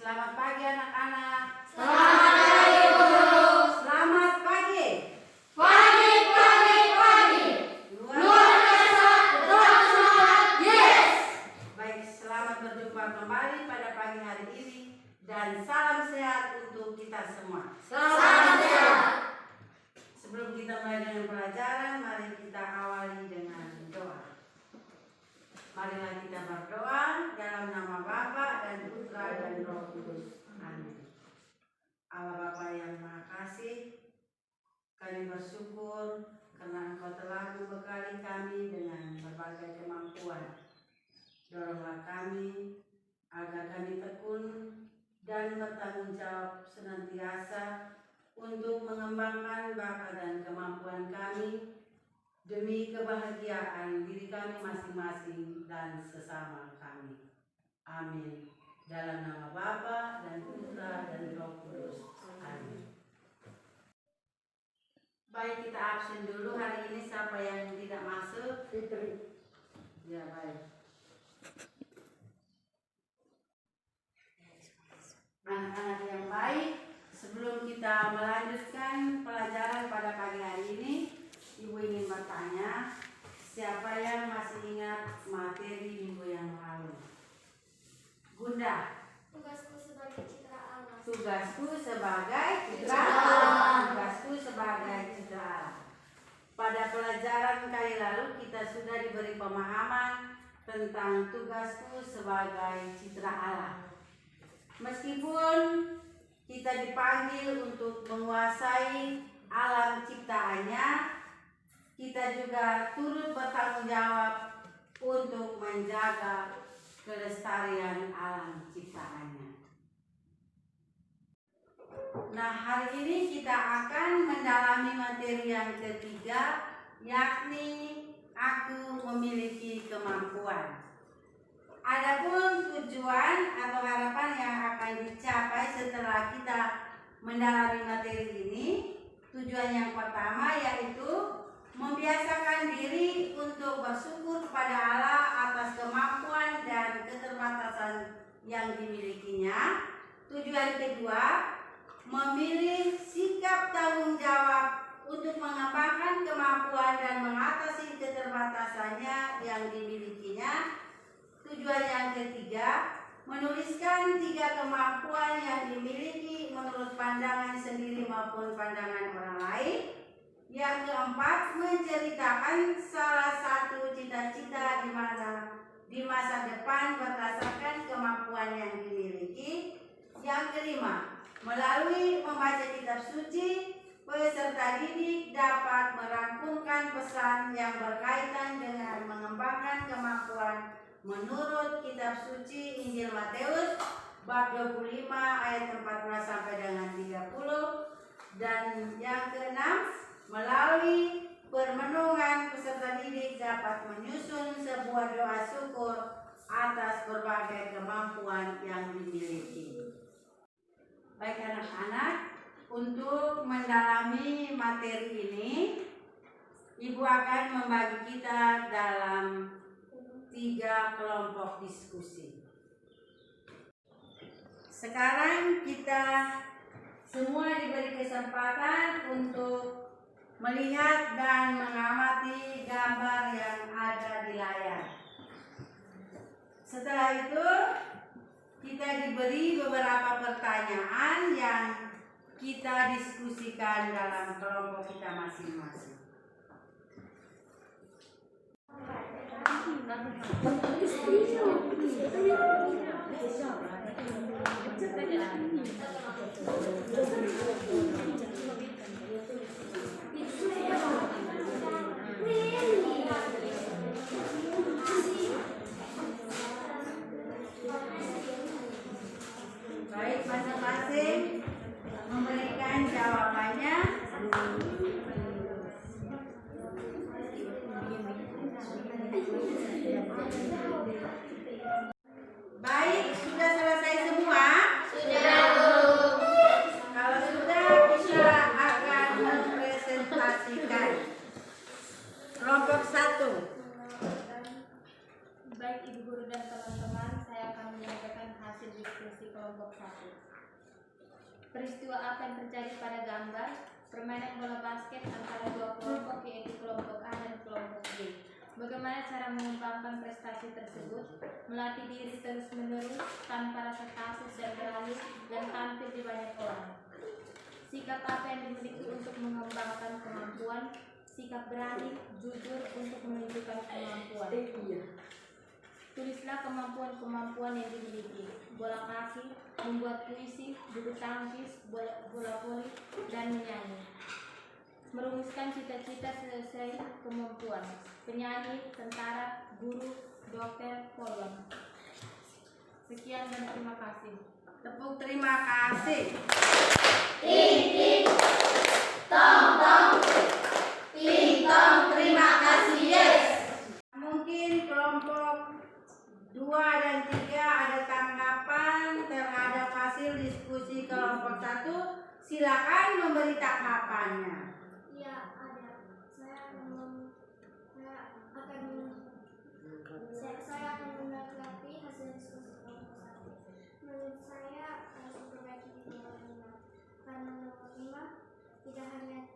Selamat pagi anak-anak. Selamat pagi guru. Selamat pagi. Pagi. Luar biasa. Tetap semangat. Yes. Baik, selamat berjumpa kembali pada pagi hari ini dan salam sehat untuk kita semua. Salam sehat. Sebelum kita mulai dengan pelajaran, mari kita awali dengan doa. Marilah kita berdoa dalam nama Bapa dan Putra dan Roh Kudus. Amin. Allah Bapa yang Maha Kasih, kami bersyukur karena Engkau telah membekali kami dengan berbagai kemampuan. Doronglah kami agar kami tekun dan bertanggung jawab senantiasa untuk mengembangkan bakat dan kemampuan kami demi kebahagiaan diri kami masing-masing dan sesama kami. Amin. Dalam nama Bapa dan Putra dan Roh Kudus. Amin. Baik, kita absen dulu hari ini. Siapa yang tidak masuk? Fitri. Ya, baik. Anak-anak yang baik, sebelum kita melanjutkan pelajaran pada pagi hari ini, Ibu ingin bertanya, siapa yang masih ingat materi minggu yang lalu? Bunda. Tugasku sebagai citra alam. Tugasku sebagai citra alam. Tugasku sebagai citra alam. Pada pelajaran kali lalu kita sudah diberi pemahaman tentang tugasku sebagai citra alam. Meskipun kita dipanggil untuk menguasai alam ciptaannya, kita juga turut bertanggung jawab untuk menjaga kelestarian alam ciptaannya. Nah, hari ini kita akan mendalami materi yang ketiga, yakni aku memiliki kemampuan. Adapun tujuan atau harapan yang akan dicapai setelah kita mendalami materi ini, tujuan yang pertama yaitu membiasakan diri untuk bersyukur kepada Allah atas kemampuan dan keterbatasan yang dimilikinya. Tujuan kedua, memilih sikap tanggung jawab untuk mengembangkan kemampuan dan mengatasi keterbatasannya yang dimilikinya. Tujuan yang ketiga, menuliskan 3 kemampuan yang dimiliki menurut pandangan sendiri maupun pandangan orang lain. Yang keempat, menceritakan salah satu cita-cita di masa depan berdasarkan kemampuan yang dimiliki. Yang kelima, melalui membaca kitab suci, peserta didik dapat merangkumkan pesan yang berkaitan dengan mengembangkan kemampuan menurut kitab suci Injil Matius bab 25 ayat 14 sampai dengan 30. Dan yang keenam, melalui permenungan peserta didik dapat menyusun sebuah doa syukur atas berbagai kemampuan yang dimiliki. Baik anak-anak, untuk mendalami materi ini, Ibu akan membagi kita dalam 3 kelompok diskusi. Sekarang kita semua diberi kesempatan untuk melihat dan mengamati gambar yang ada di layar. Setelah itu kita diberi beberapa pertanyaan yang kita diskusikan dalam kelompok kita masing-masing. Baik, masing-masing memberikan jawabannya. Baik, sudah selesai semua? Sudah, Guru. Kalau sudah, kita akan mempresentasikan. Kelompok 1. Baik Ibu Guru dan teman-teman, saya akan menyampaikan hasil hasil diskusi kelompok 1. Peristiwa apa yang terjadi pada gambar permainan bola basket antara dua kelompok, yaitu kelompok A dan kelompok B. Bagaimana cara mengembangkan prestasi tersebut? Melatih diri terus-menerus tanpa rasa takut dan berani dan tampil di banyak orang. Sikap apa yang dimiliki untuk mengembangkan kemampuan? Sikap berani, jujur untuk menunjukkan kemampuan. Tulislah kemampuan-kemampuan yang dimiliki. Bola kaki, membuat puisi, bulu tangkis, bola voli, dan menyanyi. Merumuskan cita-cita sesuai kemampuan. Penyanyi, tentara, guru, dokter, polwan. Sekian dan terima kasih. Tepuk terima kasih. Ting ting. Tong tong. Ting tong. Terima kasih. Yes. Mungkin kelompok 2 dan 3 ada tanggapan terhadap hasil diskusi kelompok 1. Silakan memberi tanggapannya. Ya, ada. Saya akan menanggapi hasil diskusi kelompok 1. Menurut saya harus diperbaiki di nomor 5. Karena nomor 5 tidak hanya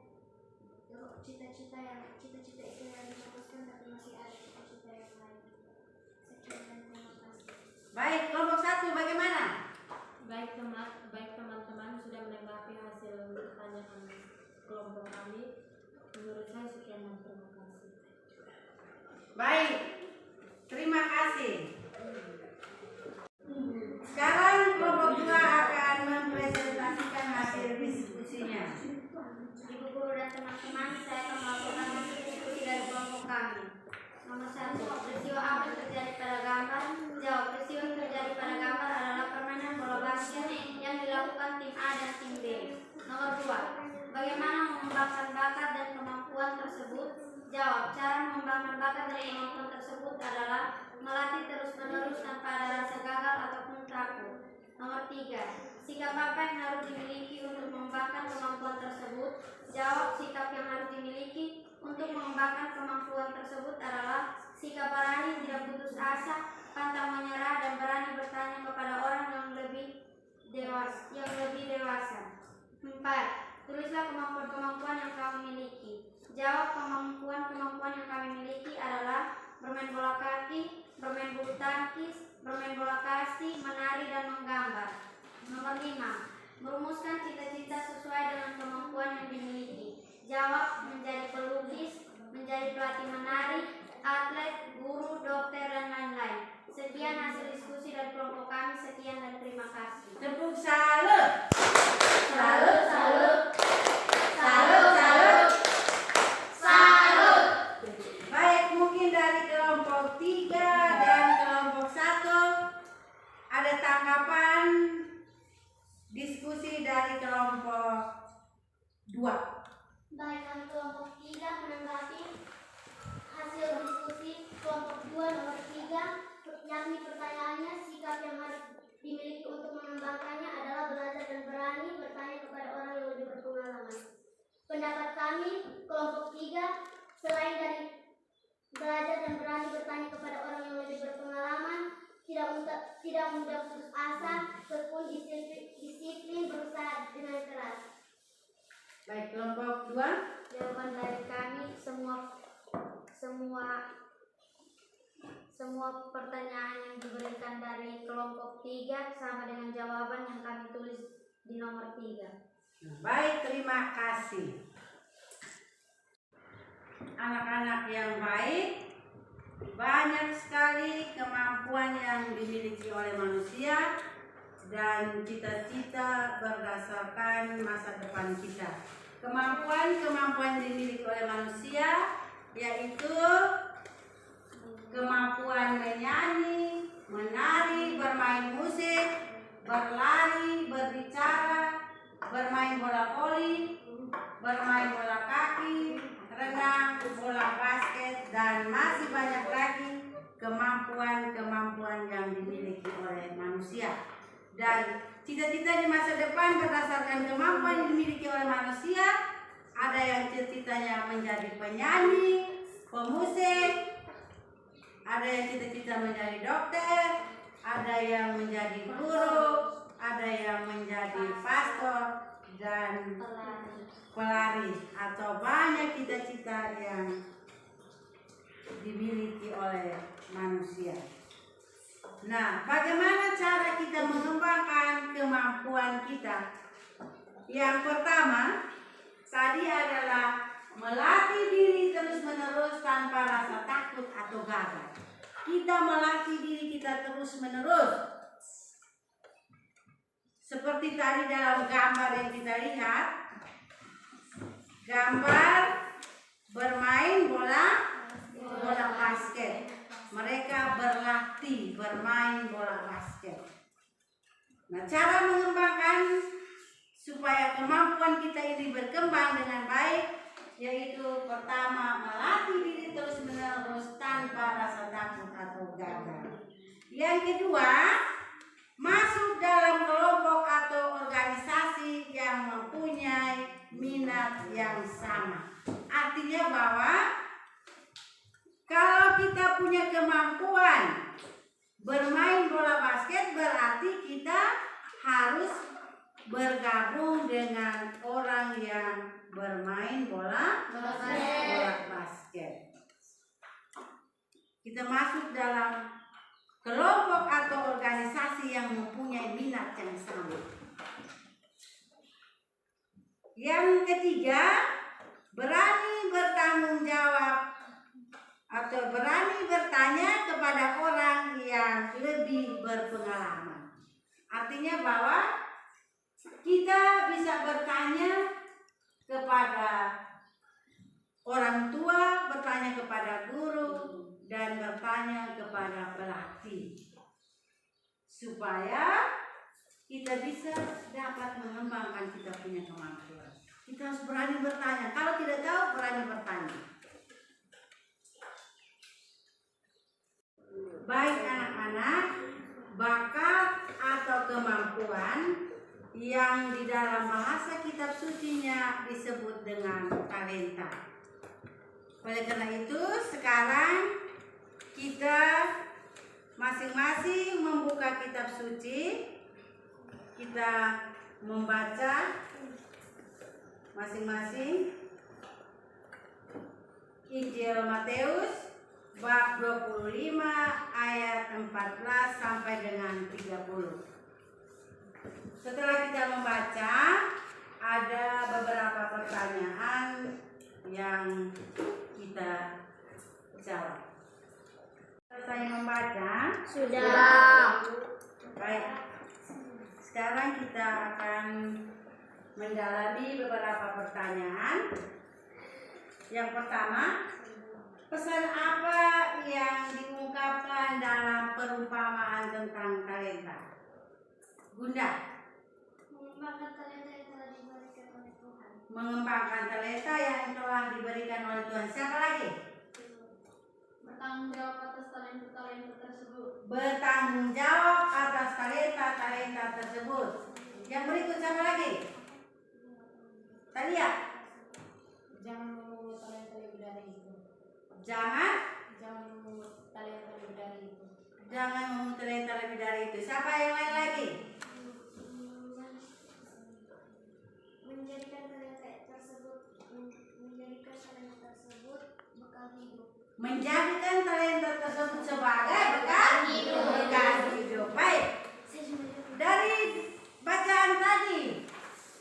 cita-cita itu yang difokuskan, tapi masih ada cita-cita yang lain. Sekian dan terima kasih. Baik, kelompok 1 bagaimana? Baik teman-teman sudah menanggapi hasil pertanyaan kelompok kami. Menurut saya sekian dan terima kasih. Baik, terima kasih. Sekarang kelompok 2 akan mempresentasikan hasil diskusinya. Ibu guru dan teman-teman, saya akan melakukan hasil diskusi dari kelompok kami. Nomor 1, peristiwa apa yang terjadi pada gambar? Jawab. Peristiwa yang terjadi pada gambar adalah permainan bola basket yang dilakukan tim A dan tim B. Nomor 2, bagaimana mengembangkan bakat dan kemampuan tersebut? Jawab. Cara mengembangkan bakat dan kemampuan tersebut adalah melatih terus-menerus tanpa ada rasa gagal ataupun takut. Nomor 3, sikap apa yang harus dimiliki untuk mengembangkan kemampuan tersebut? Jawab. Sikap yang harus dimiliki untuk mengembangkan kemampuan tersebut adalah sikap berani, tidak putus asa, pantang menyerah, dan berani bertanya kepada orang yang lebih dewasa. 4, tulislah kemampuan-kemampuan yang kamu miliki. Jawab. Kemampuan-kemampuan yang kami miliki adalah bermain bola kaki, bermain bulu tangkis, bermain bola kasti, menari, dan menggambar. Nomor 5, merumuskan cita-cita sesuai dengan kemampuan yang dimiliki. Jawab. Menjadi pelukis, menjadi pelatih menari, atlet, guru, dokter, dan lain-lain. Sekian hasil diskusi dari kelompok kami. Sekian dan terima kasih. Tepuk salut. Salut, salut. Salut, salut. Salut. Baik, mungkin dari kelompok 3 dan kelompok 1 ada tanggapan diskusi dari kelompok 2. Baik, kami kelompok 3 menanggapi hasil diskusi kelompok 2 nomor 3, yakni pertanyaannya sikap yang harus dimiliki untuk mengembangkannya adalah belajar dan berani bertanya kepada orang yang lebih berpengalaman. Pendapat kami kelompok 3, selain dari belajar dan berani bertanya kepada orang yang lebih berpengalaman, tidak mudah putus asa, tekun, disiplin, berusaha dengan keras. Baik, kelompok 2. Jawaban dari kami semua pertanyaan yang diberikan dari kelompok 3 sama dengan jawaban yang kami tulis di nomor 3. Baik, terima kasih. Anak-anak yang baik, banyak sekali kemampuan yang dimiliki oleh manusia dan cita-cita berdasarkan masa depan kita. Kemampuan-kemampuan yang dimiliki oleh manusia yaitu kemampuan menyanyi, menari, bermain musik, berlari, berbicara, bermain bola voli, bermain bola kaki, renang, bola basket, dan masih banyak lagi kemampuan-kemampuan yang dimiliki oleh manusia. Dan cita-cita di masa depan berdasarkan kemampuan yang dimiliki oleh manusia, ada yang cita-citanya menjadi penyanyi, pemusik, ada yang cita-cita menjadi dokter, ada yang menjadi guru, ada yang menjadi pastor dan pelari, atau banyak cita-cita yang dimiliki oleh manusia. Nah, bagaimana cara kita mengembangkan kemampuan kita? Yang pertama, tadi adalah melatih diri terus-menerus tanpa rasa takut atau gagal. Kita melatih diri kita terus-menerus. Seperti tadi dalam gambar yang kita lihat, gambar bermain bola basket. Mereka berlatih bermain bola basket. Nah, cara mengembangkan supaya kemampuan kita ini berkembang dengan baik, yaitu pertama, melatih diri terus-menerus tanpa rasa takut atau gagal. Yang kedua, masuk dalam kelompok atau organisasi yang mempunyai minat yang sama. Artinya bahwa kalau kita punya kemampuan bermain bola basket, berarti kita harus bergabung dengan orang yang bermain bola basket. Kita masuk dalam kelompok atau organisasi yang mempunyai minat yang sama. Yang ketiga, berani bertanggung jawab atau berani bertanya kepada orang yang lebih berpengalaman. Artinya bahwa kita bisa bertanya kepada orang tua, bertanya kepada guru, dan bertanya kepada pelatih, supaya kita bisa dapat mengembangkan kita punya kemampuan. Kita harus berani bertanya. Kalau tidak tahu, berani bertanya. Baik anak-anak, bakat atau kemampuan yang di dalam bahasa kitab sucinya disebut dengan talenta. Oleh karena itu, sekarang kita masing-masing membuka kitab suci. Kita membaca masing-masing Injil Matius bab 25 ayat 14 sampai dengan 30. Setelah kita membaca, ada beberapa pertanyaan yang kita jawab. Selesai membaca? Sudah. Baik. Sekarang kita akan mendalami beberapa pertanyaan. Yang pertama, pesan apa yang diungkapkan dalam perumpamaan tentang talenta? Bunda. Mengembangkan talenta yang telah diberikan oleh Tuhan. Mengembangkan talenta yang telah diberikan oleh Tuhan. Siapa lagi? Bertanggung jawab atas talenta-talenta tersebut. Bertanggung jawab atas talenta-talenta tersebut. Yang berikut siapa lagi? Talia. Jangan memungut talenta lebih dari itu. Jangan memungut talenta lebih dari itu. Jangan memungut talenta lebih dari itu. Siapa yang lain lagi? Menjadikan talenta tersebut bekal hidup. Menjadikan talenta tersebut sebagai bekal hidup. Baik. Dari bacaan tadi,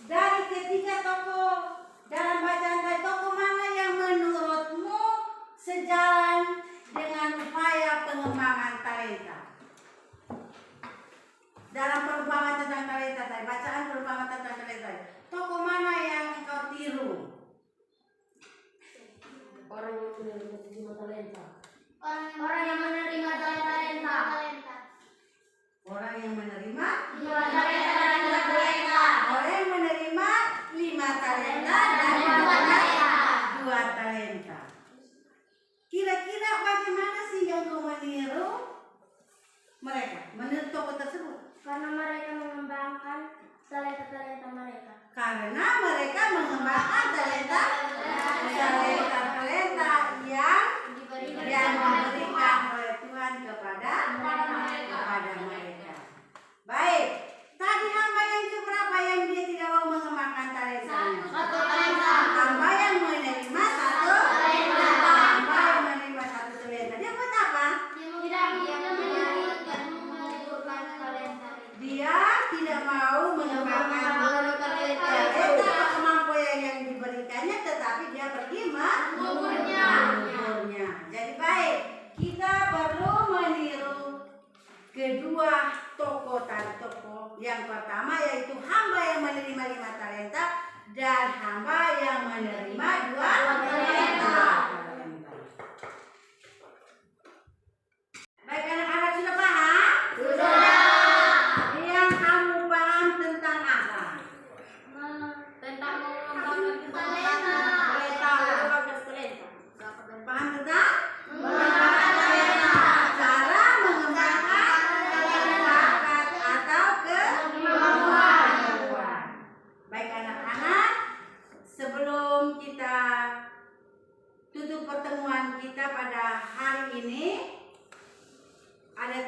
dari ketiga tokoh dalam bacaan tadi, tokoh mana yang menurutmu sejalan dengan upaya pengembangan talenta? Dalam perumpamaan tentang talenta tadi, bacaan perumpamaan tentang talenta, tokoh mana yang engkau tiru? Orang yang punya talenta. Orang yang Dia tidak mau mengembangkan talenta kemampuan yang diberikannya, tetapi dia pergi mengukurnya. Jadi baik, kita perlu meniru kedua tokoh tadi. Tokoh yang pertama yaitu hamba yang menerima 5 talenta dan hamba yang menerima 2 talenta. Baik anak-anak, sudah paham? Yang kamu paham tentang apa? Tentang mengembangkan talenta. Paham tentang? Mengembangkan talenta. Cara mengembangkan bakat atau kemampuan. Baik anak-anak, sebelum kita tutup pertemuan kita pada hari ini, ada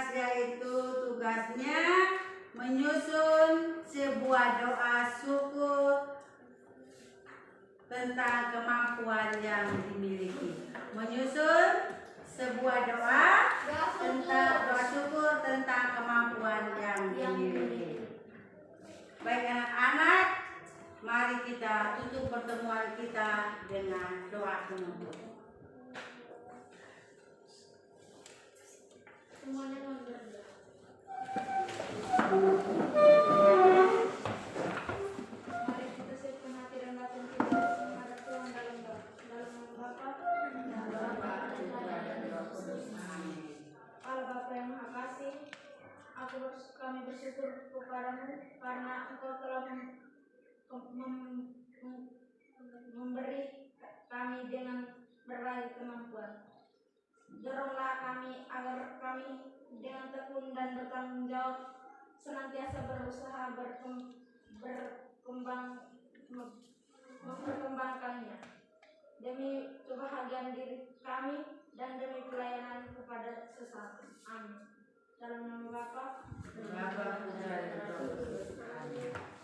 yaitu tugasnya menyusun sebuah doa syukur tentang kemampuan yang dimiliki. Menyusun sebuah doa syukur tentang kemampuan yang dimiliki. Baik anak-anak, mari kita tutup pertemuan kita dengan doa penutup. Semuanya berdoa. Mari kita siapkan hati dan batin kita menghadap Tuhan dalam Bapa dan Allah Bapa yang Maha Kasih. Kami bersyukur kepadamu karena Engkau telah memberi kami dengan berbagai kemampuan. Doronglah kami agar kami dengan tekun dan bertanggung jawab senantiasa berusaha memperkembangkannya demi kebahagiaan diri kami dan demi pelayanan kepada sesama. Amin. Dalam nama Bapa, Putra, dan Roh Kudus. Amin.